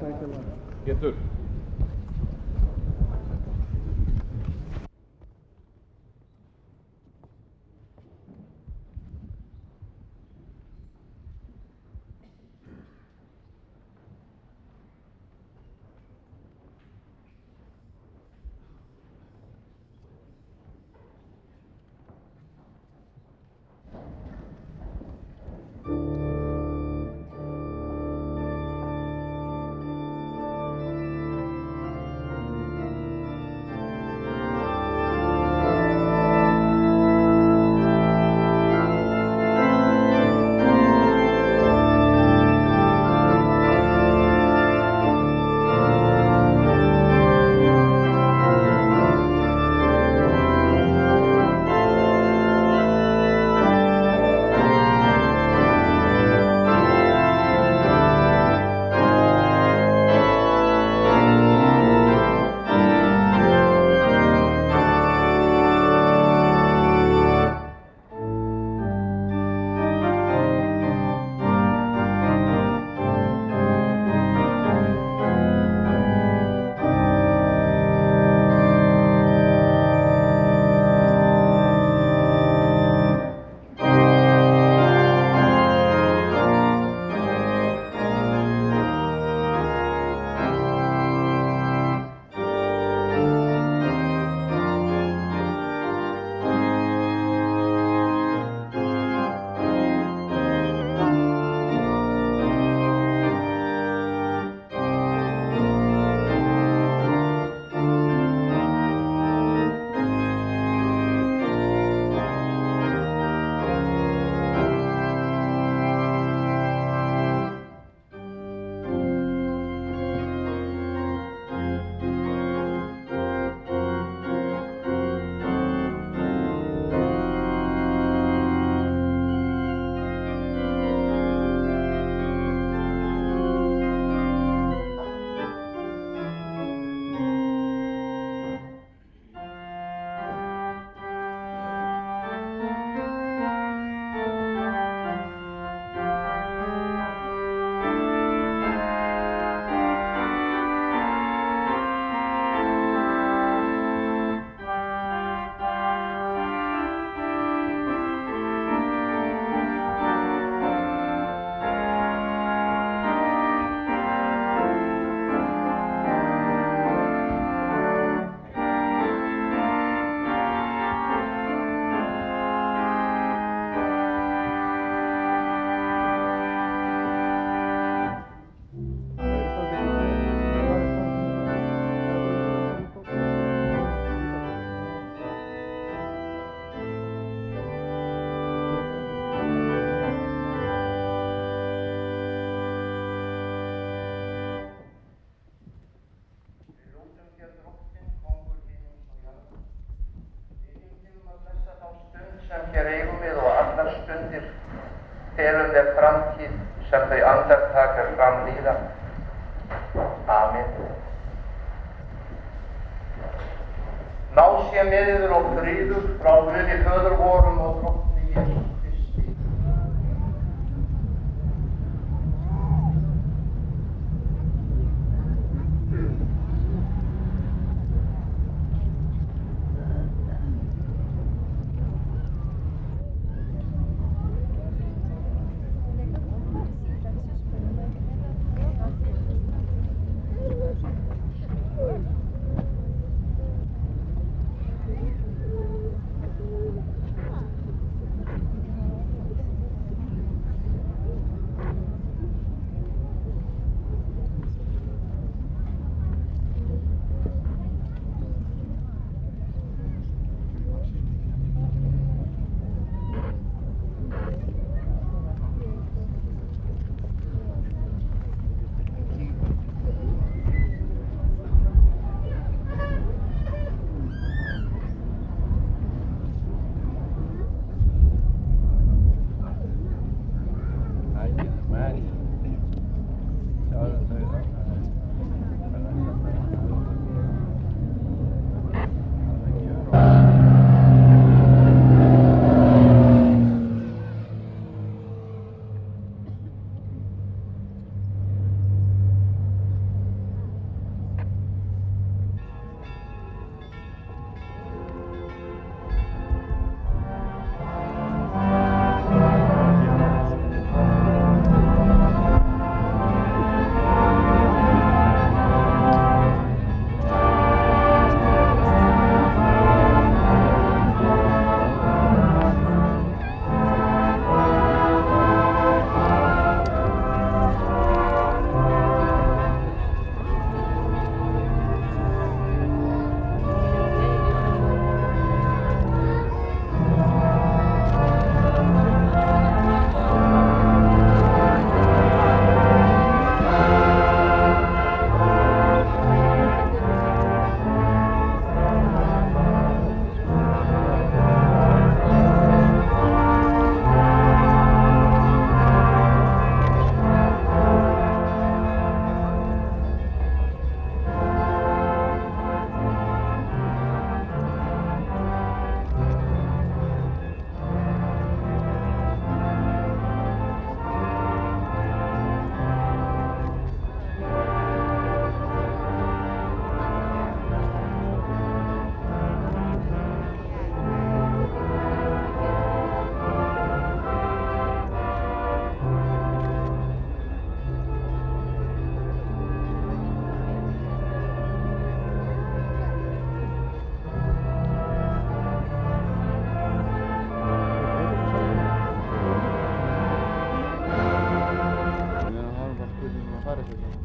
Pétur. Felum þeir framtíð sem þau andartakar framlíða. Amen. Ná sé miður og friður frá Guði föður vorum og Drottni Jesú Kristi.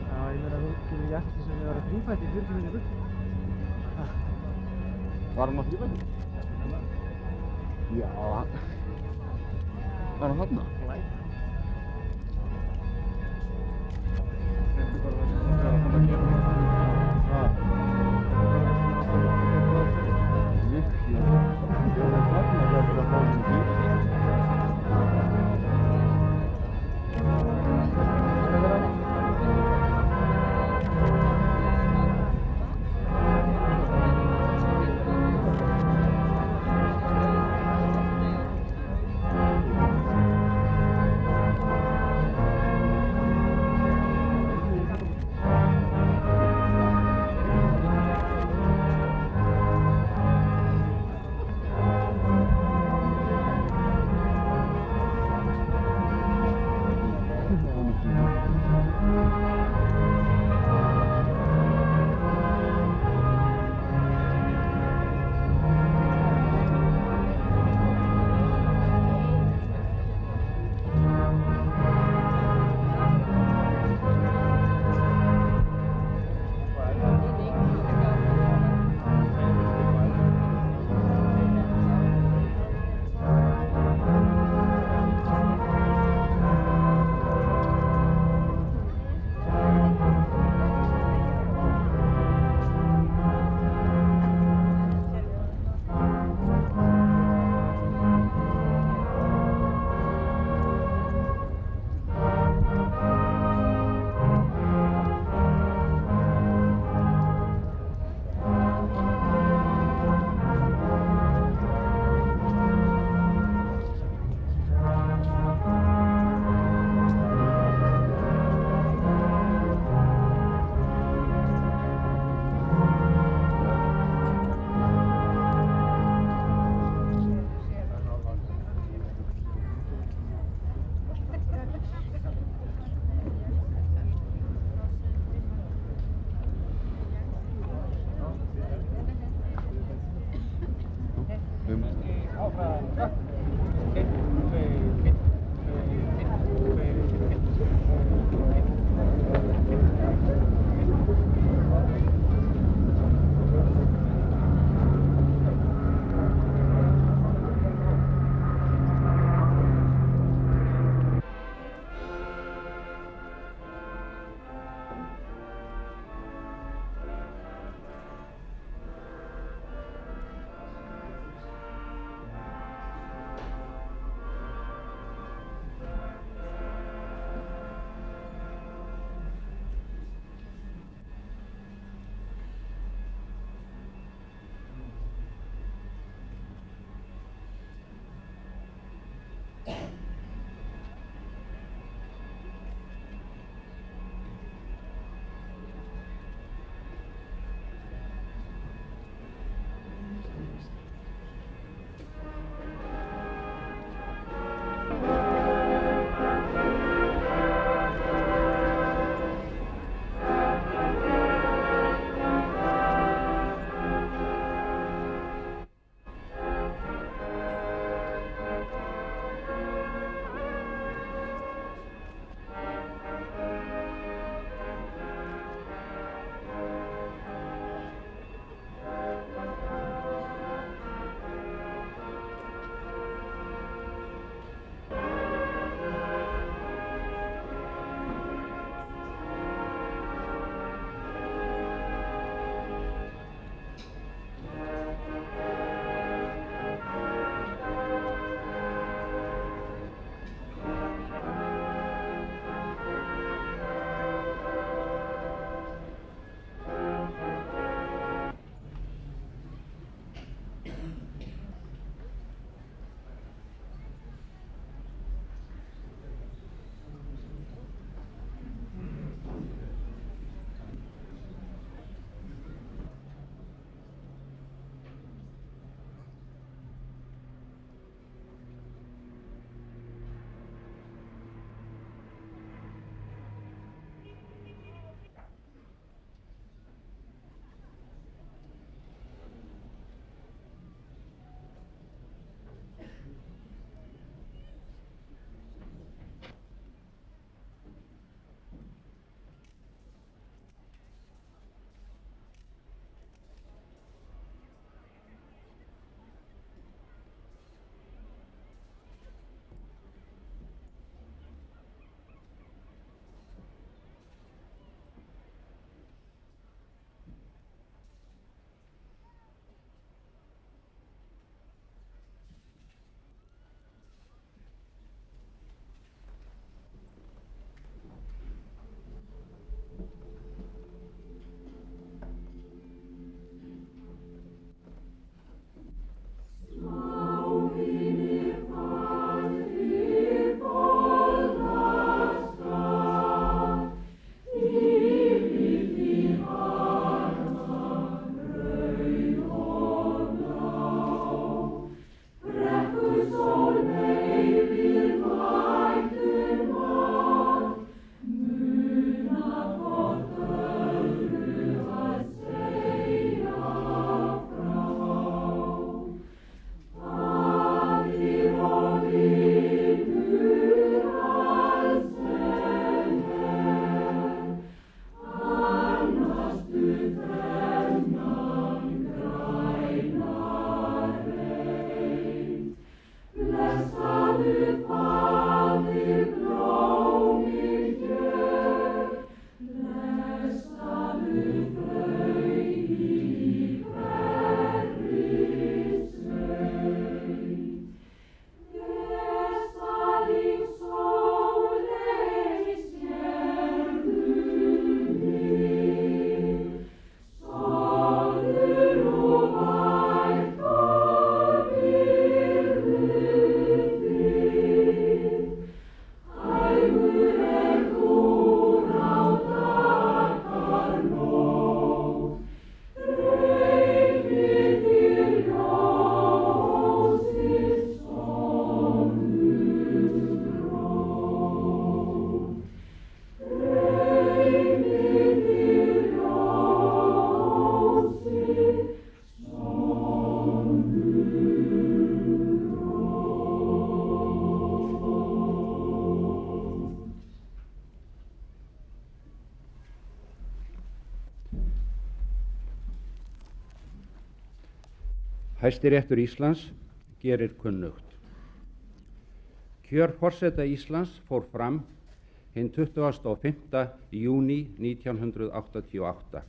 Já, ég meina þú getur ekki eftir sem við varum þrífætt í 40 mínútur. Var hann á þrífætti? Já, var hann þarna? Læk. Þetta er bara það sem það er að koma að gera. Líklega. Ég var þarna þegar það fór í bíl. Hæstiréttur Íslands gerir kunnugt. Kjör forseta Íslands fór fram hinn 25. júní 1988.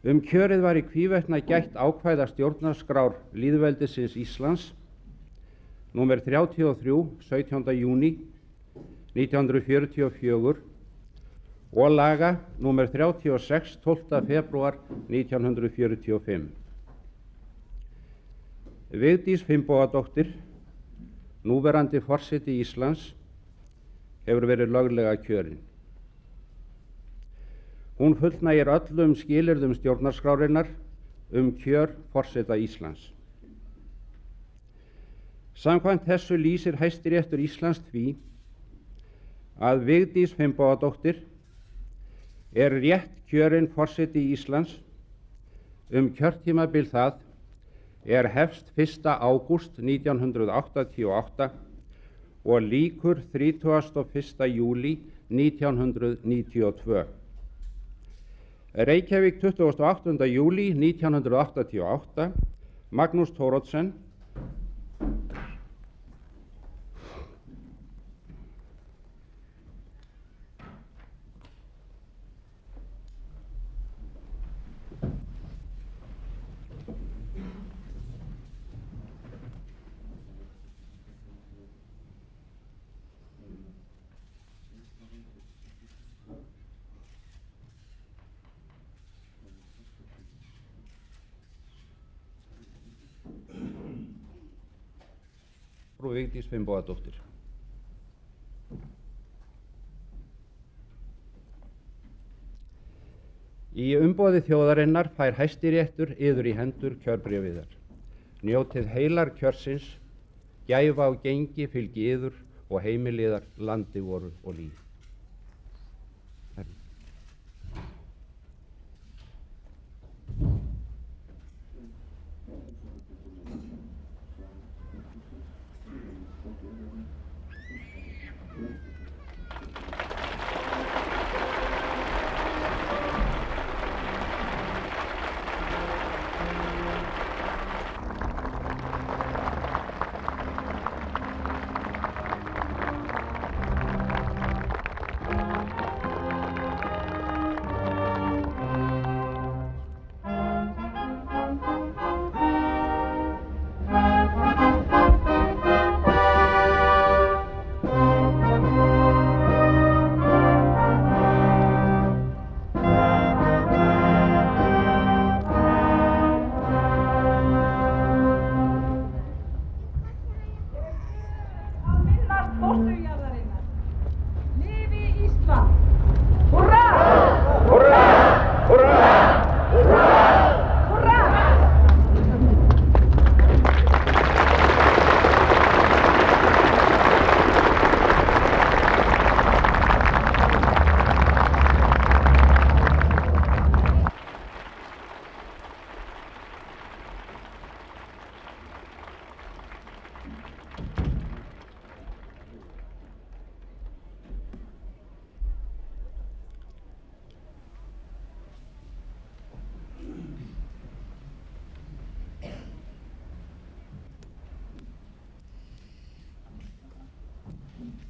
Kjörið var í hvívetna gætt ákvæða stjórnarskrár lýðveldisins Íslands, númer 33, 17. júní 1944 og laga númer 36, 12. febrúar 1945. Vigdís Finnbogadóttir, núverandi forseti Íslands, hefur verið löglega kjörin. Hún fullnægir öllum skilyrðum stjórnarskrárinnar kjör forseta Íslands. Samkvæmt þessu lýsir Hæstiréttur Íslands því að Vigdís Finnbogadóttir er rétt kjörin forseti Íslands kjörtímabil það er hefst 1. ágúst 1988 og lýkur 31. júlí 1992. Reykjavík 28. júlí 1988, Magnús Thoroddsen. Frú Vigdís Finnbogadóttir. Í umboði þjóðarinnar fær Hæstiréttur yður í hendur kjörbréfiðar. Njótið heilar kjörsins, gæfa og gengi fylgi yður og heimiliðar landi voru og líf.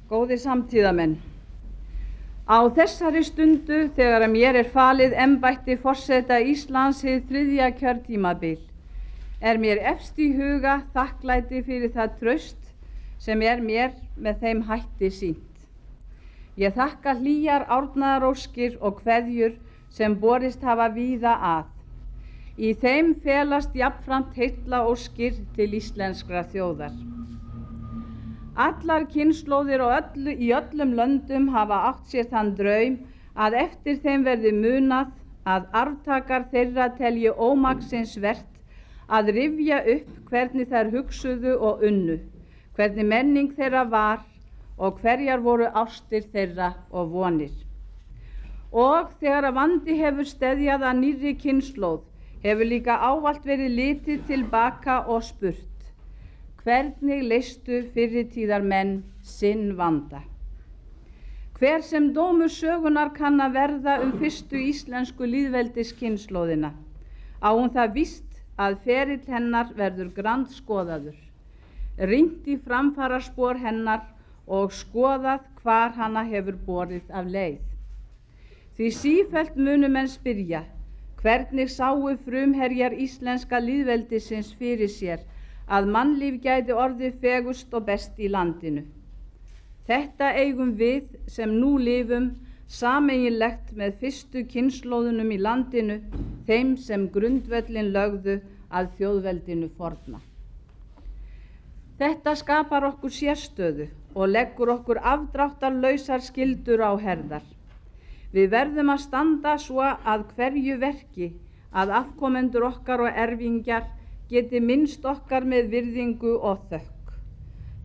Góðir samtíðamenn, á þessari stundu þegar mér er falið embætti forseta Íslands hið 3. kjörtímabil er mér efst í huga þakklæti fyrir það traust sem er mér með þeim hætti sýnt. Ég þakka hlýjar árnaðaróskir og kveðjur sem borist hafa víða að. Í þeim felast jafnframt heillaóskir til íslenskra þjóðar. Allar kynslóðir í öllum löndum hafa átt sér þann draum að eftir þeim verði munað að arftakar þeirra telji ómaksins vert að rifja upp hvernig þær hugsuðu og unnu, hvernig menning þeirra var og hverjar voru ástir þeirra og vonir. Og þegar að vandi hefur steðjað að nýrri kynslóð hefur líka ávallt verið litið tilbaka og spurt: hvernig leystu fyrri tíðar menn sinn vanda? Hver sem dómur sögunar kann að verða fyrstu íslensku lýðveldiskynslóðina, á hún það víst að ferill hennar verður grandskoðaður, rýnt í framfaraspor hennar og skoðað hvar hana hefur borið af leið. Því sífellt munu menn spyrja, hvernig sáu frumherjar íslenska lýðveldisins fyrir sér að mannlíf gæti orðið fegurst og best í landinu. Þetta eigum við sem nú lifum sameiginlegt með fyrstu kynslóðunum í landinu, þeim sem grundvöllin lögðu að þjóðveldinu forna. Þetta skapar okkur sérstöðu og leggur okkur afdráttarlausar skyldur á herðar. Við verðum að standa svo að hverju verki að afkomendur okkar og erfingjar geti minnst okkar með virðingu og þökk.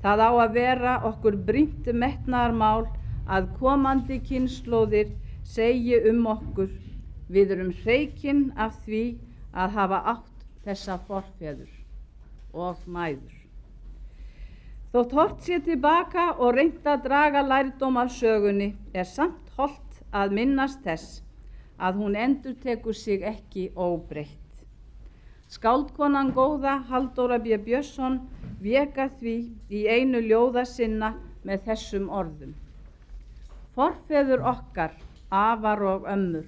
Það á að vera okkur brýnt metnaðarmál að komandi kynslóðir segi okkur, við erum hreykin af því að hafa átt þessa forfeður og mæður. Þótt horft sé tilbaka og reynt að draga lærdóm af sögunni samt hollt að minnast þess að hún endurtekur sig ekki óbreytt. Skáldkonan góða Halldóra B. Björnsson vék að því í einu ljóða sinna með þessum orðum. Forfeður okkar, afar og ömmur,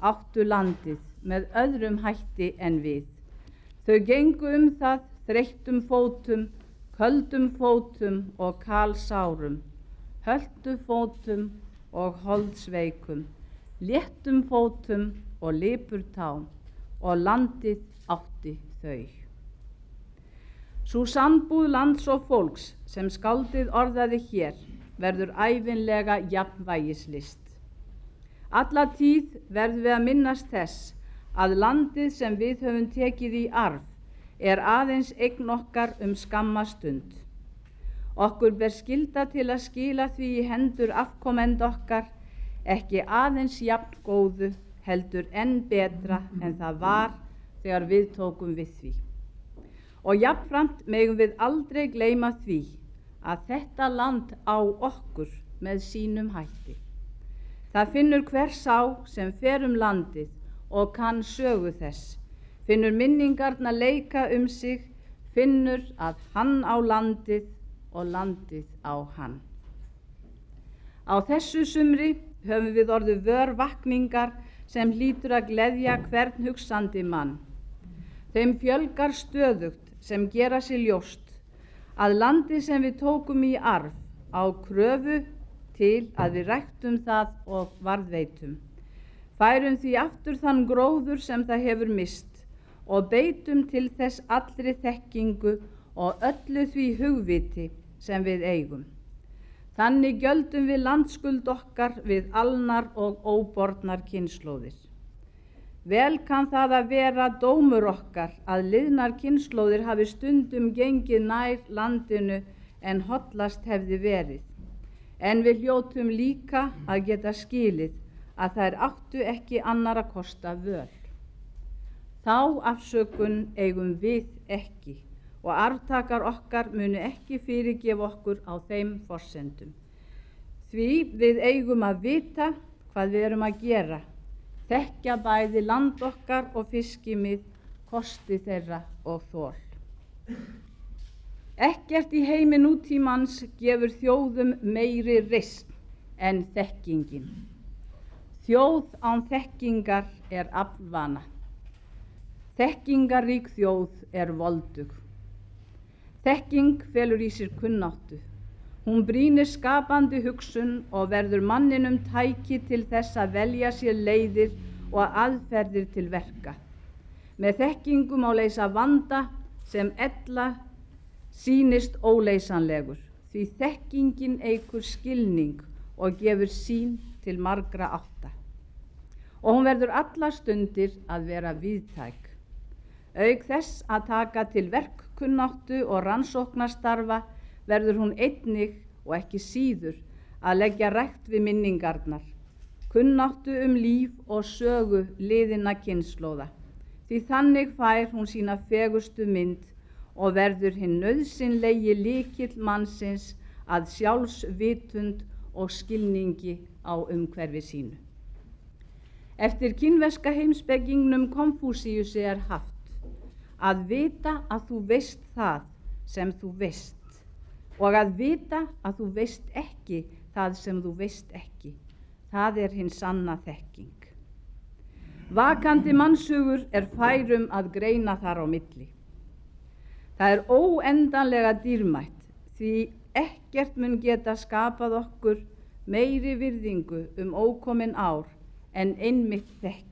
áttu landið með öðrum hætti en við. Þau gengu það þreyttum fótum, köldum fótum og kalsárum, höltu fótum og holdsveikum, léttum fótum og lipurtám, og landið átti þau. Sú sambúð lands og fólks sem skáldið orðaði hér verður ævinlega jafnvægislist. Alla tíð verðum við að minnast þess að landið sem við höfum tekið í arf aðeins eign okkar skamma stund. Okkur ber skylda til að skila því í hendur afkomenda okkar, ekki aðeins jafn góðu, heldur enn betra en það var þegar við tókum við því. Og jafnframt megum við aldrei gleyma því að þetta land á okkur með sínum hætti. Það finnur hver sá sem fer landið og kann sögu þess, finnur minningarnar leika sig, finnur að hann á landið og landið á hann. Á þessu sumri höfum við orðið vör vakningar sem hlýtur að gleðja hvern hugsandi mann. Þeim fjölgar stöðugt sem gera sér ljóst að landið sem við tókum í arf á kröfu til að við ræktum það og varðveitum, færum því aftur þann gróður sem það hefur mist og beitum til þess allri þekkingu og öllu því hugviti sem við eigum. Þannig gjöldum við landskuld okkar við alnar og óbornar kynslóðir. Vel kann það að vera dómur okkar að liðnar kynslóðir hafi stundum gengið nær landinu en hollast hefði verið, en við hljótum líka að geta skilið að þær áttu ekki annarra kosta völ. Þá afsökun eigum við ekki og arftakar okkar munu ekki fyrirgefa okkur á þeim forsendum. Því við eigum að vita hvað við erum að gera, þekkja bæði land okkar og fiskimið, kosti þeirra og þol. Ekkert í heimi nútímans gefur þjóðum meiri reisn en þekkingin. Þjóð án þekkingar aflvana. Þekkingarík þjóð voldug. Þekking felur í sér kunnáttu. Hún brýnir skapandi hugsun og verður manninum tæki til þess að velja sér leiðir og aðferðir til verka. Með þekkingu má leysa vanda sem ella sýnist óleysanlegur, því þekkingin eykur skilning og gefur sýn til margra átta. Og hún verður allar stundir að vera víðtæk. Auk þess að taka til verkkunnáttu og rannsóknarstarfa verður hún einnig og ekki síður að leggja rækt við minningarnar, kunnáttu líf og sögu liðinna kynslóða, því þannig fær hún sína fegustu mynd og verður hinn nauðsynlegi lykill mannsins að sjálfsvitund og skilningi á umhverfi sínu. Eftir kínverska heimspekingnum Konfúsíusi haft að vita að þú veist það sem þú veist og að vita að þú veist ekki það sem þú veist ekki. Það er hin sanna þekking. Vakandi mannshugur er færum að greina þar á milli. Það er óendanlega dýrmætt því ekkert mun geta skapað okkur meiri virðingu ókomin ár en einmitt þekking.